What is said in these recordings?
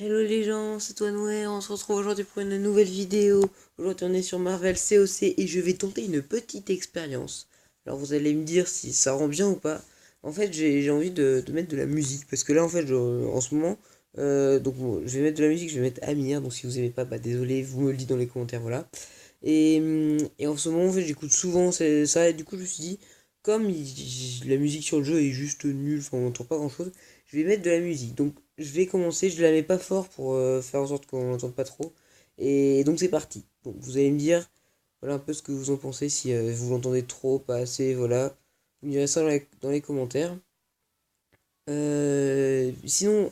Hello les gens, c'est toi Noé, on se retrouve aujourd'hui pour une nouvelle vidéo. Aujourd'hui on est sur Marvel COC et je vais tenter une petite expérience. Alors vous allez me dire si ça rend bien ou pas. En fait j'ai envie de mettre de la musique parce que là en fait en ce moment, donc bon, je vais mettre de la musique, je vais mettre Amir, donc si vous aimez pas, bah désolé, vous me le dites dans les commentaires, voilà. Et en ce moment en fait j'écoute souvent ça et du coup je me suis dit, comme la musique sur le jeu est juste nulle, enfin on n'entend pas grand chose, je vais mettre de la musique. Donc je vais commencer, je la mets pas fort pour faire en sorte qu'on n'entende pas trop. Et donc c'est parti. Donc vous allez me dire voilà un peu ce que vous en pensez, si vous l'entendez trop, pas assez, voilà. Vous me direz ça dans les commentaires. Sinon,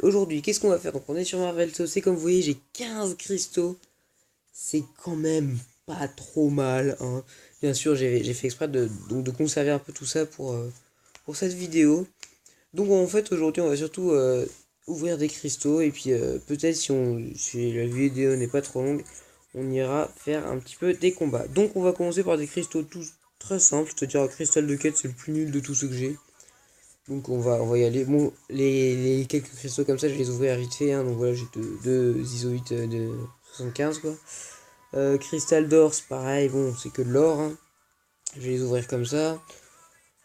aujourd'hui, qu'est-ce qu'on va faire? Donc on est sur Marvel c'est comme vous voyez, j'ai 15 cristaux. C'est quand même pas trop mal, hein. Bien sûr, j'ai fait exprès de conserver un peu tout ça pour cette vidéo. Donc en fait aujourd'hui on va surtout ouvrir des cristaux et puis peut-être si la vidéo n'est pas trop longue, on ira faire un petit peu des combats. Donc on va commencer par des cristaux tous très simples, c'est-à-dire un cristal de quête c'est le plus nul de tous ceux que j'ai. Donc on va y aller. Bon les quelques cristaux comme ça je vais les ouvrir vite fait, hein. Donc voilà j'ai deux isoïtes de 75 quoi. Cristal d'or c'est pareil, bon c'est que de l'or, hein. Je vais les ouvrir comme ça.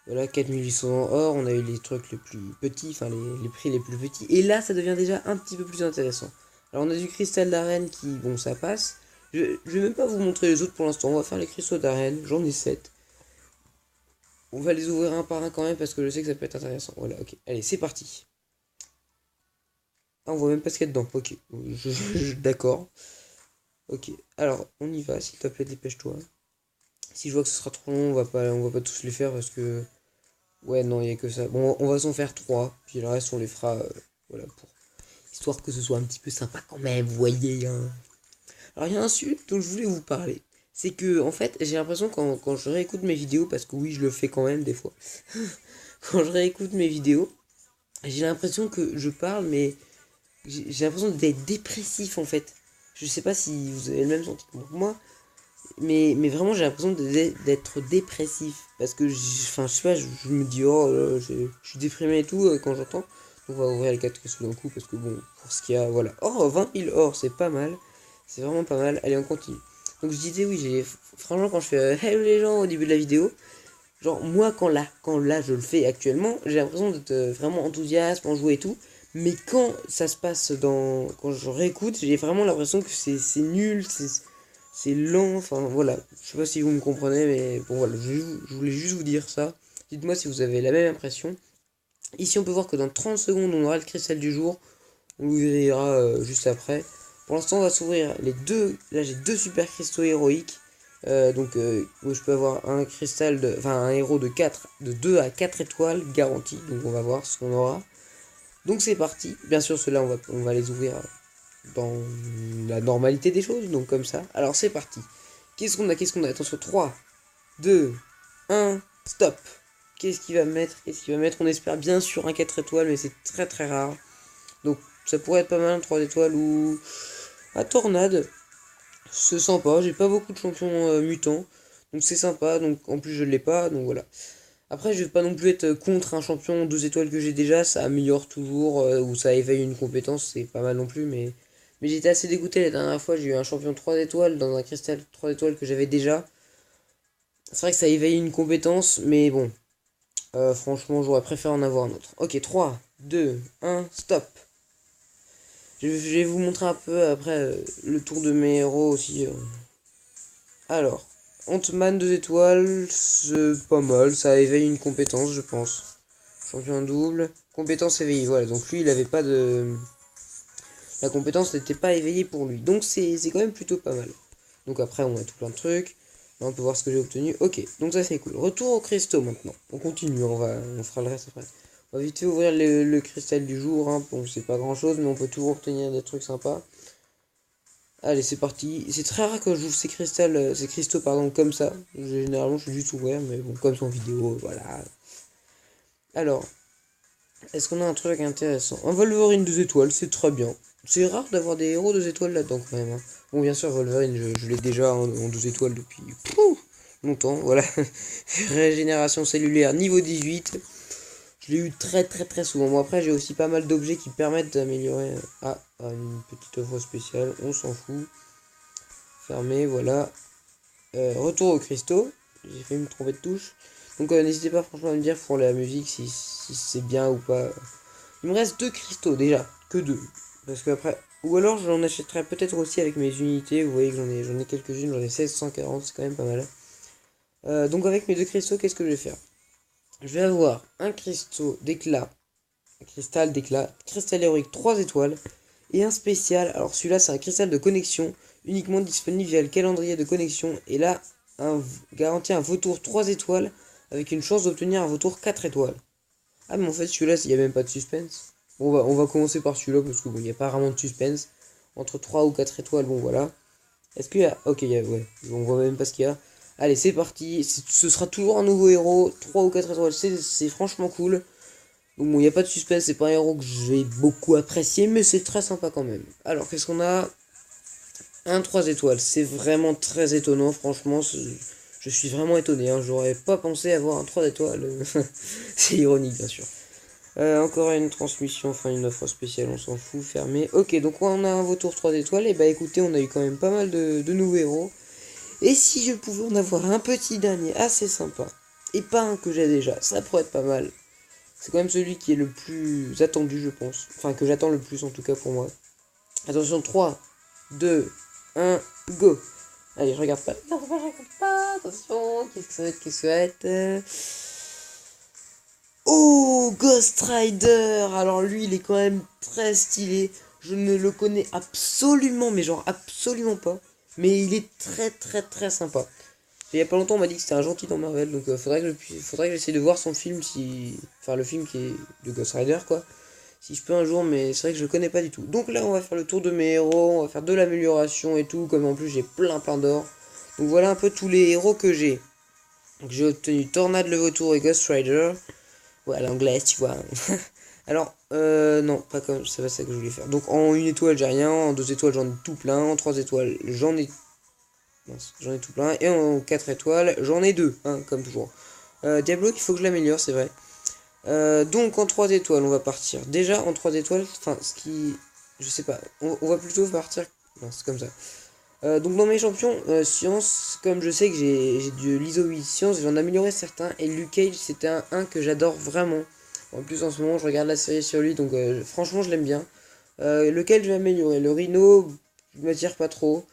Voilà, 4800 en or, on a eu les trucs les plus petits, enfin les prix les plus petits. Et là, ça devient déjà un petit peu plus intéressant. Alors, on a du cristal d'arène qui, bon, ça passe. Je vais même pas vous montrer les autres pour l'instant. On va faire les cristaux d'arène, j'en ai 7. On va les ouvrir un par un quand même parce que je sais que ça peut être intéressant. Voilà, ok. Allez, c'est parti. Ah, on voit même pas ce qu'il y a dedans. Ok, d'accord. Ok, alors, on y va, s'il te plaît, dépêche-toi. Si je vois que ce sera trop long, on va pas tous les faire parce que ouais, non, il n'y a que ça. Bon, on va s'en faire trois, puis le reste, on les fera, voilà, pour histoire que ce soit un petit peu sympa quand même, vous voyez, hein. Alors, il y a un sujet dont je voulais vous parler. C'est que, en fait, j'ai l'impression quand je réécoute mes vidéos, parce que oui, je le fais quand même des fois, quand je réécoute mes vidéos, j'ai l'impression que je parle, mais j'ai l'impression d'être dépressif, en fait. Je sais pas si vous avez le même sentiment que moi, mais vraiment, j'ai l'impression d'être dépressif. Parce que, enfin, je sais pas, je me dis, oh, là, je suis déprimé et tout quand j'entends. On va ouvrir les 4 questions d'un coup parce que, bon, pour ce qu'il y a, voilà. Oh, 20 000 or, c'est pas mal. C'est vraiment pas mal. Allez, on continue. Donc, je disais, oui, franchement, quand je fais hello les gens au début de la vidéo, genre, moi, quand là, je le fais actuellement, j'ai l'impression d'être vraiment enthousiaste, en jouer et tout. Mais quand ça se passe quand je réécoute, j'ai vraiment l'impression que c'est nul, c'est lent, enfin voilà. Je sais pas si vous me comprenez, mais bon voilà, je voulais juste vous dire ça. Dites-moi si vous avez la même impression. Ici, on peut voir que dans 30 secondes, on aura le cristal du jour. On l'ouvrira juste après. Pour l'instant, on va s'ouvrir les deux. Là, j'ai deux super cristaux héroïques. Où je peux avoir un cristal enfin, un héros de 2 à 4 étoiles garanti. Donc, on va voir ce qu'on aura. Donc, c'est parti. Bien sûr, ceux-là, on va les ouvrir dans la normalité des choses. Donc, comme ça. Alors, c'est parti. Qu'est-ce qu'on a? Attention, 3, 2, 1, stop. Qu'est-ce qu'il va mettre? Qu'est-ce qu'il va mettre? On espère bien sûr un 4 étoiles, mais c'est très très rare. Donc ça pourrait être pas mal, un 3 étoiles ou un tornade. C'est sympa, j'ai pas beaucoup de champions mutants. Donc c'est sympa, donc en plus je l'ai pas, donc voilà. Après je vais pas non plus être contre un champion 2 étoiles que j'ai déjà, ça améliore toujours, ou ça éveille une compétence, c'est pas mal non plus, mais j'étais assez dégoûté la dernière fois, j'ai eu un champion 3 étoiles dans un cristal 3 étoiles que j'avais déjà. C'est vrai que ça éveille une compétence, mais bon, franchement j'aurais préféré en avoir un autre. Ok, 3, 2, 1, stop. Je vais vous montrer un peu après le tour de mes héros aussi. Alors, Ant-Man 2 étoiles, c'est pas mal, ça éveille une compétence, je pense. Champion double, compétence éveillée, voilà, donc lui il avait pas de. La compétence n'était pas éveillée pour lui, donc c'est quand même plutôt pas mal. Donc après, on a tout plein de trucs. Là, on peut voir ce que j'ai obtenu. Ok, donc ça c'est cool. Retour au cristaux maintenant. On continue, on fera le reste après. On va vite fait ouvrir le cristal du jour, hein. Bon, c'est pas grand chose, mais on peut toujours obtenir des trucs sympas. Allez, c'est parti. C'est très rare que je joue ces cristaux pardon, comme ça. Généralement, je suis juste ouvert, mais bon, comme c'est en vidéo, voilà. Alors, est-ce qu'on a un truc intéressant? Un Wolverine 2 étoiles, c'est très bien. C'est rare d'avoir des héros 2 étoiles là-dedans quand même, hein. Bon, bien sûr, Wolverine, je l'ai déjà en 2 étoiles depuis longtemps, voilà. Régénération cellulaire niveau 18. Je l'ai eu très très très souvent. Bon après j'ai aussi pas mal d'objets qui permettent d'améliorer. Une petite offre spéciale, on s'en fout. Fermé, voilà. Retour aux cristaux. J'ai fait me tromper de touche. Donc n'hésitez pas franchement à me dire pour la musique si c'est bien ou pas. Il me reste 2 cristaux déjà, que 2. Parce que après. Ou alors j'en achèterai peut-être aussi avec mes unités. Vous voyez que j'en ai quelques-unes, j'en ai 1640, c'est quand même pas mal. Donc avec mes 2 cristaux, qu'est-ce que je vais faire? Je vais avoir un cristaux d'éclat, cristal d'éclat, cristal héroïque 3 étoiles, et un spécial. Alors celui-là c'est un cristal de connexion, uniquement disponible via le calendrier de connexion, et là, garantit un vautour 3 étoiles, avec une chance d'obtenir un vautour 4 étoiles. Ah mais en fait celui-là, il n'y a même pas de suspense. Bon, on va commencer par celui-là, parce que bon, il n'y a pas vraiment de suspense. Entre 3 ou 4 étoiles, bon voilà. Est-ce qu'il y a... Ok, ouais, on voit même pas ce qu'il y a. Allez, c'est parti. Ce sera toujours un nouveau héros. 3 ou 4 étoiles, c'est franchement cool. Donc bon, il n'y a pas de suspense, c'est pas un héros que je vais beaucoup apprécier, mais c'est très sympa quand même. Alors, qu'est-ce qu'on a? Un 3 étoiles, c'est vraiment très étonnant, franchement. Je suis vraiment étonné, hein. J'aurais pas pensé avoir un 3 étoiles. C'est ironique, bien sûr. Encore une transmission, enfin une offre spéciale, on s'en fout, fermé. Ok, donc on a un vautour 3 étoiles, et bah écoutez, on a eu quand même pas mal de nouveaux héros. Et si je pouvais en avoir un petit dernier assez sympa, et pas un que j'ai déjà, ça pourrait être pas mal. C'est quand même celui qui est le plus attendu, je pense. Enfin, que j'attends le plus en tout cas pour moi. Attention, 3, 2, 1, go. Allez, je regarde pas. Je regarde pas. Attention, qu'est-ce que ça va être? Qu'est-ce que ça va être? Oh, Ghost Rider. Alors lui, il est quand même très stylé. Je ne le connais absolument, mais genre absolument pas. Mais il est très très très sympa. Il y a pas longtemps, on m'a dit que c'était un gentil dans Marvel, donc faudrait que j'essaie de voir son film, enfin le film qui est de Ghost Rider, quoi. Si je peux un jour, mais c'est vrai que je le connais pas du tout. Donc là, on va faire le tour de mes héros, on va faire de l'amélioration et tout, comme en plus j'ai plein d'or. Donc voilà un peu tous les héros que j'ai. Donc j'ai obtenu Tornade le Vautour et Ghost Rider. Ouais, à l'anglaise, tu vois. Alors, non, pas comme, c'est pas ça que je voulais faire. Donc en 1 étoile, j'ai rien, en 2 étoiles, j'en ai tout plein, en 3 étoiles, j'en ai tout plein. Et en 4 étoiles, j'en ai 2, hein, comme toujours. Diablo, il faut que je l'améliore, c'est vrai. Donc en 3 étoiles, on va partir. Déjà en 3 étoiles, enfin, ce qui. Je sais pas, on va plutôt partir. Non, c'est comme ça. Donc dans mes champions, science, comme je sais que j'ai de l'ISO 8 science, j'en ai amélioré certains. Et Luke Cage, c'était un que j'adore vraiment. En plus, en ce moment, je regarde la série sur lui, donc franchement, je l'aime bien. Lequel je vais améliorer? Le Rhino, je m'attire pas trop.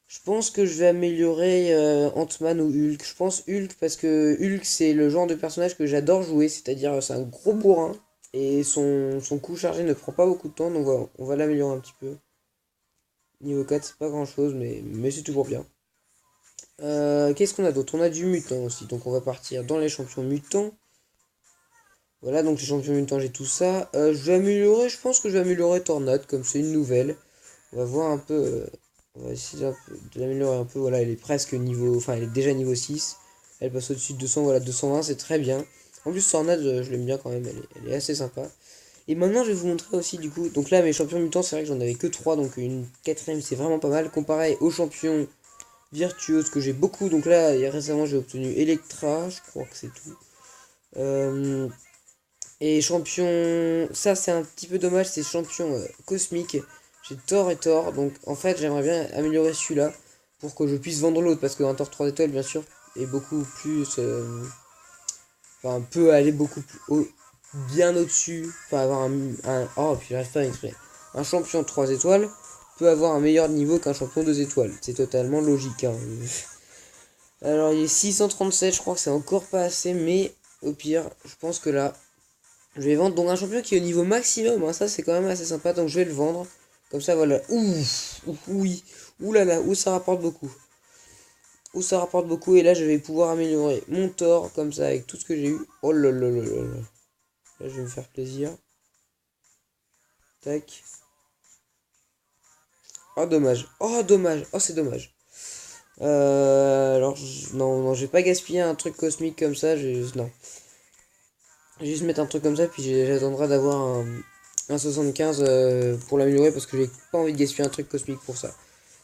Je pense que je vais améliorer Ant-Man ou Hulk. Je pense Hulk parce que Hulk c'est le genre de personnage que j'adore jouer, c'est-à-dire c'est un gros bourrin et son coup chargé ne prend pas beaucoup de temps, donc on va l'améliorer un petit peu. Niveau 4 c'est pas grand chose mais c'est toujours bien. Qu'est-ce qu'on a d'autre? On a du mutant aussi, donc on va partir dans les champions mutants. Voilà, donc les champions mutants j'ai tout ça. Je vais améliorer, je pense que je vais améliorer Tornade comme c'est une nouvelle. On va voir un peu. On va essayer de l'améliorer un peu. Voilà, elle est presque niveau. Enfin, elle est déjà niveau 6. Elle passe au-dessus de 200. Voilà, 220, c'est très bien. En plus, Tornade, je l'aime bien quand même. Elle est assez sympa. Et maintenant, je vais vous montrer aussi, du coup. Donc là, mes champions mutants, c'est vrai que j'en avais que 3. Donc une quatrième, c'est vraiment pas mal. Comparé aux champions virtuoses que j'ai beaucoup. Donc là, récemment, j'ai obtenu Electra. Je crois que c'est tout. Et champion. Ça, c'est un petit peu dommage. C'est champion cosmique. J'ai Thor et Thor, donc en fait j'aimerais bien améliorer celui-là pour que je puisse vendre l'autre, parce qu'un Thor 3 étoiles bien sûr est beaucoup plus... Enfin peut aller beaucoup plus bien au-dessus, enfin avoir oh puis j'arrive pas à m'exprimer. Un champion 3 étoiles peut avoir un meilleur niveau qu'un champion 2 étoiles, c'est totalement logique, hein. Alors il est 637, je crois que c'est encore pas assez, mais au pire, je pense que là, je vais vendre donc un champion qui est au niveau maximum, hein, ça c'est quand même assez sympa, donc je vais le vendre. Comme ça, voilà. Oui. Ouh là là, où ça rapporte beaucoup. Où ça rapporte beaucoup. Et là, je vais pouvoir améliorer mon Thor, comme ça, avec tout ce que j'ai eu. Oh là là là là là. Là, je vais me faire plaisir. Tac. Oh, dommage. Oh, dommage. Oh, c'est dommage. Alors, non, je vais pas gaspiller un truc cosmique comme ça. Non. Je vais juste mettre un truc comme ça, puis j'attendrai d'avoir un 75 pour l'améliorer, parce que j'ai pas envie de gaspiller un truc cosmique pour ça.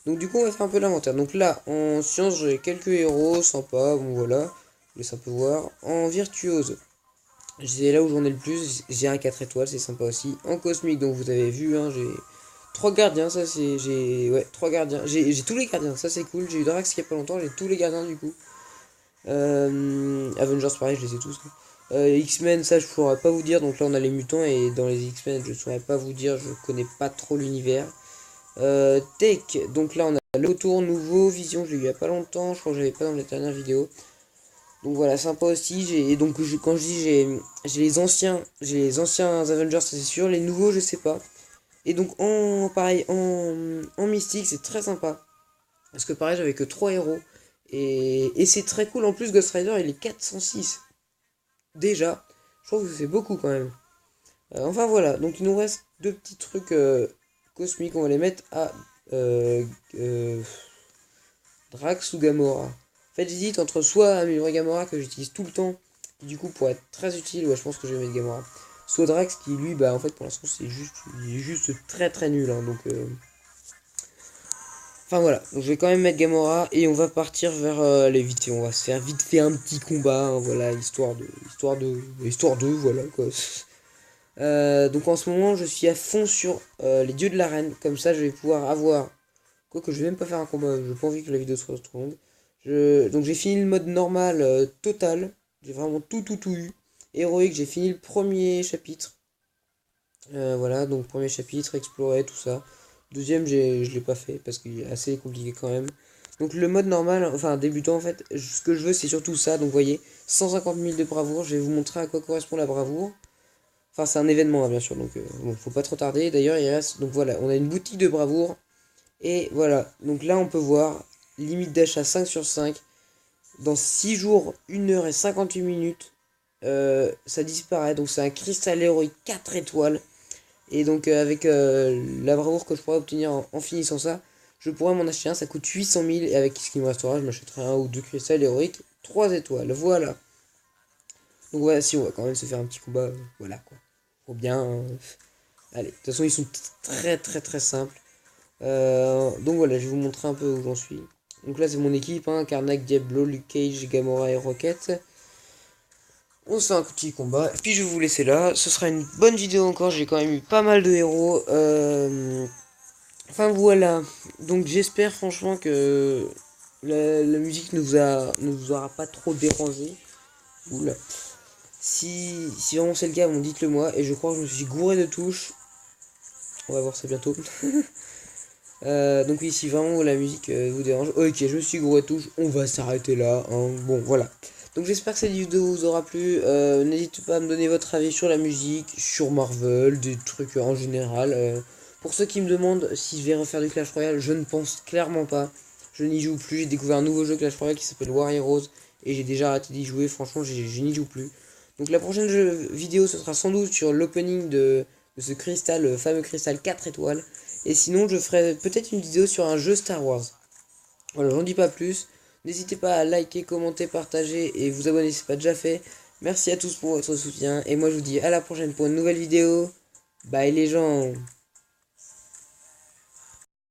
Donc du coup on va faire un peu l'inventaire. Donc là en science j'ai quelques héros sympas, bon voilà, je laisse un peu voir. En virtuose, C'est là où j'en ai le plus. J'ai un 4 étoiles, c'est sympa aussi. En cosmique, donc vous avez vu, hein, j'ai 3 gardiens, ça c'est. J'ai. Ouais, 3 gardiens. J'ai tous les gardiens, ça c'est cool. J'ai eu Drax il y a pas longtemps, j'ai tous les gardiens du coup. Avengers, pareil, je les ai tous. X-Men, ça je pourrais pas vous dire. Donc là on a les mutants et dans les X-Men, je saurais pas vous dire, je connais pas trop l'univers. Tech, donc là on a le retour nouveau, Vision, je l'ai eu il y a pas longtemps, je crois que j'avais pas dans la dernière vidéo. Donc voilà, sympa aussi. Et donc quand je dis j'ai les anciens Avengers, ça c'est sûr, les nouveaux je sais pas. Et donc en pareil, en mystique, c'est très sympa. Parce que pareil, j'avais que 3 héros. Et c'est très cool. En plus, Ghost Rider, il est 406. Déjà. Je trouve que c'est beaucoup quand même. Enfin voilà. Donc il nous reste deux petits trucs cosmiques. On va les mettre à euh, euh, Drax ou Gamora. En fait, j'hésite entre soit améliorer Gamora que j'utilise tout le temps. Qui du coup pourrait être très utile. Ouais, je pense que je vais mettre Gamora. Soit Drax qui lui, bah en fait pour l'instant il est juste très très nul. Hein, donc enfin voilà, donc je vais quand même mettre Gamora et on va partir vers les vite fait. On va se faire vite fait un petit combat, hein, voilà, histoire de, voilà quoi. Donc en ce moment, je suis à fond sur les dieux de l'arène. Comme ça, je vais pouvoir avoir. Quoique, je vais même pas faire un combat, j'ai pas envie que la vidéo soit trop longue. Donc j'ai fini le mode normal total. J'ai vraiment tout eu. Héroïque, j'ai fini le premier chapitre. Voilà, donc premier chapitre, explorer, tout ça. Deuxième, je l'ai pas fait parce qu'il est assez compliqué quand même. Donc le mode normal, enfin débutant en fait, ce que je veux c'est surtout ça. Donc vous voyez, 150 000 de bravoure, je vais vous montrer à quoi correspond la bravoure. Enfin c'est un événement hein, bien sûr, donc bon, faut pas trop tarder. D'ailleurs il reste, donc voilà, on a une boutique de bravoure. Et voilà, donc là on peut voir, limite d'achat 5 sur 5. Dans 6 jours, 1 heure et 58 minutes, ça disparaît. Donc c'est un cristal héroïque 4 étoiles. Et donc avec la bravoure que je pourrais obtenir en finissant ça, je pourrais m'en acheter un, ça coûte 800 000 et avec ce qui me restera, je m'achèterai un ou deux cristals héroïques, 3 étoiles, voilà. Donc voilà, si on va quand même se faire un petit combat, voilà quoi. Faut bien... allez, de toute façon ils sont très simples. Donc voilà, je vais vous montrer un peu où j'en suis. Donc là c'est mon équipe, hein, Karnak, Diablo, Luke Cage, Gamora et Rocket. On se fait un petit combat, et puis je vais vous laisser là. Ce sera une bonne vidéo encore, j'ai quand même eu pas mal de héros. Enfin voilà, donc j'espère franchement que la musique ne vous aura pas trop dérangé. Oula. Si vraiment c'est le cas, bon, dites-le moi. Et je crois que je me suis gouré de touches. On va voir ça bientôt. Donc oui, si vraiment la musique vous dérange, ok, je me suis gouré de touches, on va s'arrêter là. Hein. Bon, voilà. Donc j'espère que cette vidéo vous aura plu. N'hésitez pas à me donner votre avis sur la musique, sur Marvel, des trucs en général. Pour ceux qui me demandent si je vais refaire du Clash Royale, je ne pense clairement pas. Je n'y joue plus. J'ai découvert un nouveau jeu Clash Royale qui s'appelle War Heroes et j'ai déjà arrêté d'y jouer. Franchement, je n'y joue plus. Donc la prochaine vidéo, ce sera sans doute sur l'opening de ce cristal, le fameux cristal 4 étoiles. Et sinon, je ferai peut-être une vidéo sur un jeu Star Wars. Voilà, j'en dis pas plus. N'hésitez pas à liker, commenter, partager et vous abonner si ce n'est pas déjà fait. Merci à tous pour votre soutien. Et moi, je vous dis à la prochaine pour une nouvelle vidéo. Bye les gens.